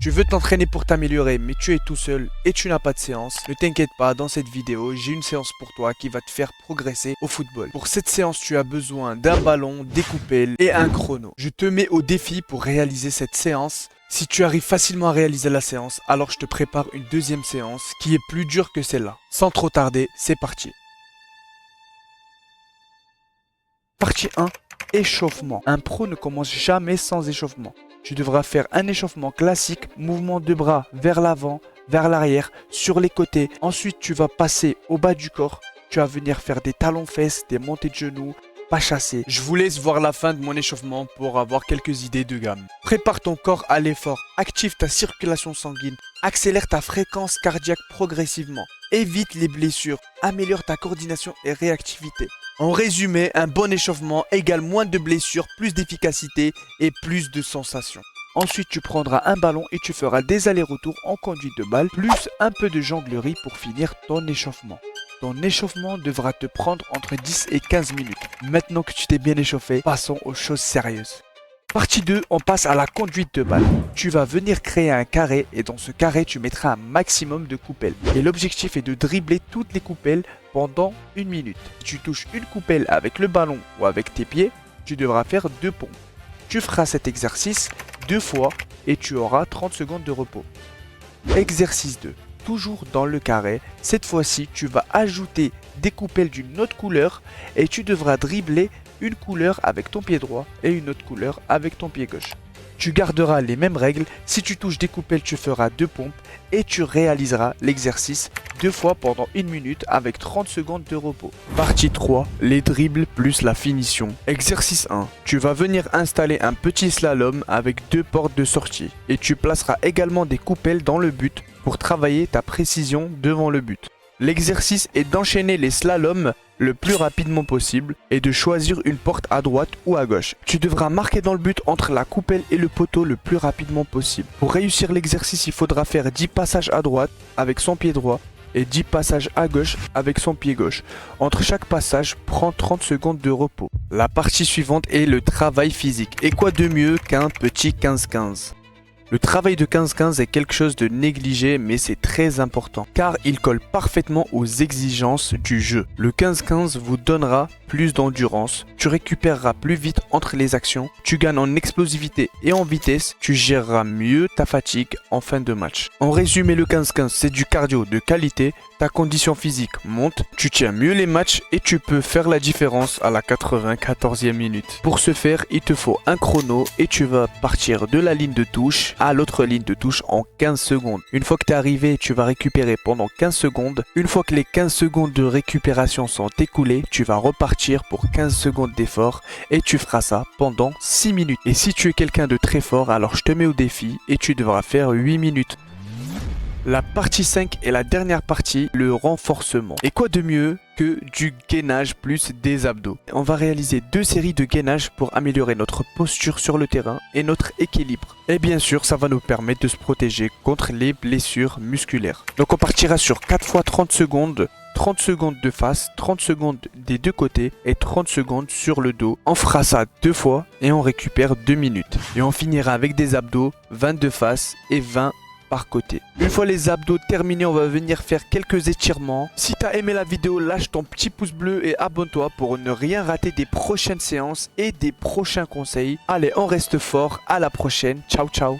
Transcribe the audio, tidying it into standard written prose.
Tu veux t'entraîner pour t'améliorer, mais tu es tout seul et tu n'as pas de séance? Ne t'inquiète pas, dans cette vidéo, j'ai une séance pour toi qui va te faire progresser au football. Pour cette séance, tu as besoin d'un ballon, des coupelles et un chrono. Je te mets au défi pour réaliser cette séance. Si tu arrives facilement à réaliser la séance, alors je te prépare une deuxième séance qui est plus dure que celle-là. Sans trop tarder, c'est parti. Partie 1. Échauffement. Un pro ne commence jamais sans échauffement. Tu devras faire un échauffement classique, mouvement de bras vers l'avant, vers l'arrière, sur les côtés. Ensuite, tu vas passer au bas du corps. Tu vas venir faire des talons-fesses, des montées de genoux, pas chassés. Je vous laisse voir la fin de mon échauffement pour avoir quelques idées de gamme. Prépare ton corps à l'effort, active ta circulation sanguine, accélère ta fréquence cardiaque progressivement, évite les blessures, améliore ta coordination et réactivité. En résumé, un bon échauffement égale moins de blessures, plus d'efficacité et plus de sensations. Ensuite, tu prendras un ballon et tu feras des allers-retours en conduite de balle, plus un peu de jonglerie pour finir ton échauffement. Ton échauffement devra te prendre entre 10 et 15 minutes. Maintenant que tu t'es bien échauffé, passons aux choses sérieuses. Partie 2, on passe à la conduite de balle. Tu vas venir créer un carré et dans ce carré, tu mettras un maximum de coupelles. Et l'objectif est de dribbler toutes les coupelles pendant 1 minute. Si tu touches une coupelle avec le ballon ou avec tes pieds, tu devras faire 2 pompes. Tu feras cet exercice 2 fois et tu auras 30 secondes de repos. Exercice 2. Toujours dans le carré, cette fois-ci, tu vas ajouter des coupelles d'une autre couleur et tu devras dribbler une couleur avec ton pied droit et une autre couleur avec ton pied gauche. Tu garderas les mêmes règles, si tu touches des coupelles tu feras 2 pompes et tu réaliseras l'exercice 2 fois pendant 1 minute avec 30 secondes de repos. Partie 3, les dribbles plus la finition. Exercice 1, tu vas venir installer un petit slalom avec 2 portes de sortie et tu placeras également des coupelles dans le but pour travailler ta précision devant le but. L'exercice est d'enchaîner les slaloms le plus rapidement possible et de choisir une porte à droite ou à gauche. Tu devras marquer dans le but entre la coupelle et le poteau le plus rapidement possible. Pour réussir l'exercice, il faudra faire 10 passages à droite avec son pied droit et 10 passages à gauche avec son pied gauche. Entre chaque passage, prends 30 secondes de repos. La partie suivante est le travail physique. Et quoi de mieux qu'un petit 15-15 ? Le travail de 15-15 est quelque chose de négligé mais c'est très important car il colle parfaitement aux exigences du jeu. Le 15-15 vous donnera plus d'endurance, tu récupéreras plus vite entre les actions, tu gagnes en explosivité et en vitesse, tu géreras mieux ta fatigue en fin de match. En résumé, le 15-15 c'est du cardio de qualité, ta condition physique monte, tu tiens mieux les matchs et tu peux faire la différence à la 94e minute. Pour ce faire, il te faut un chrono et tu vas partir de la ligne de touche à l'autre ligne de touche en 15 secondes. Une fois que tu es arrivé, tu vas récupérer pendant 15 secondes. Une fois que les 15 secondes de récupération sont écoulées, tu vas repartir pour 15 secondes d'effort et tu feras ça pendant 6 minutes. Et si tu es quelqu'un de très fort, alors je te mets au défi et tu devras faire 8 minutes. La partie 5 est la dernière partie, le renforcement. Et quoi de mieux que du gainage plus des abdos? On va réaliser 2 séries de gainage pour améliorer notre posture sur le terrain et notre équilibre. Et bien sûr, ça va nous permettre de se protéger contre les blessures musculaires. Donc on partira sur 4 fois 30 secondes. 30 secondes de face, 30 secondes des deux côtés et 30 secondes sur le dos. On fera ça 2 fois et on récupère 2 minutes. Et on finira avec des abdos, 20 de face et 20 par côté. Une fois les abdos terminés, on va venir faire quelques étirements. Si tu as aimé la vidéo, lâche ton petit pouce bleu et abonne-toi pour ne rien rater des prochaines séances et des prochains conseils. Allez, on reste fort, à la prochaine, ciao ciao.